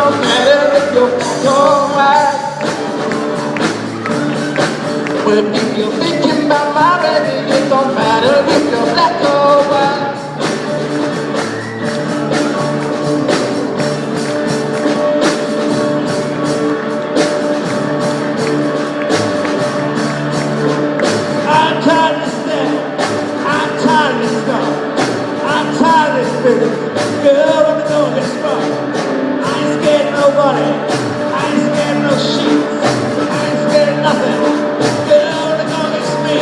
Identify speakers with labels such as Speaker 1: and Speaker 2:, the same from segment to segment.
Speaker 1: don't matter if you're black or white. Well, if you're thinking about my baby, it don't matter if you're black or white. I'm tired of standing, I'm tired of this stuff, I'm tired of this business. Girl, let me know this fun. I ain't scared of nobody, I ain't scared of no sheets, I ain't scared of nothing. Girl, let me know this me.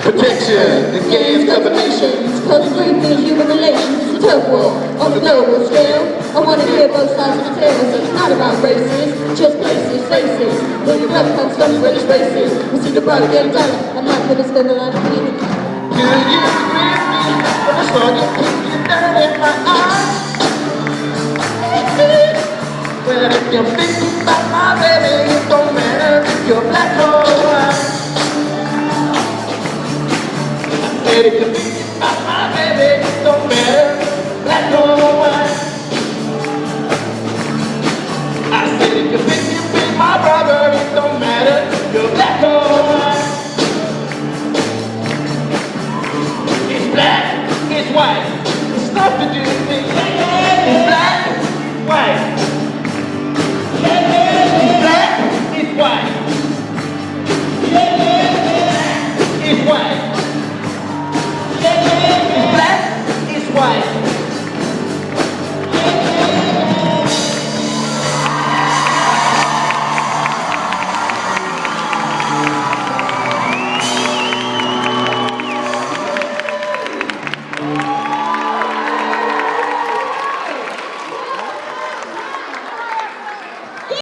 Speaker 1: Protection against combinations,
Speaker 2: cause briefly human relations is a tug war on the global scale. I wanna hear both sides of the tale, so it's not about races, just places, faces. Where your breath comes from is where this race is. We see the bright getting done, I'm not gonna spend a lot of Munich.
Speaker 1: Do you agree with me? When I saw you peeking down in my eyes. Well, if you're thinking about my baby, it don't matter if you're black or white. If you're thinking about my baby, it don't matter black or white. I said if you're thinking with my brother, it don't matter if you're black or white. It's black, it's white, it's nothing to do with me.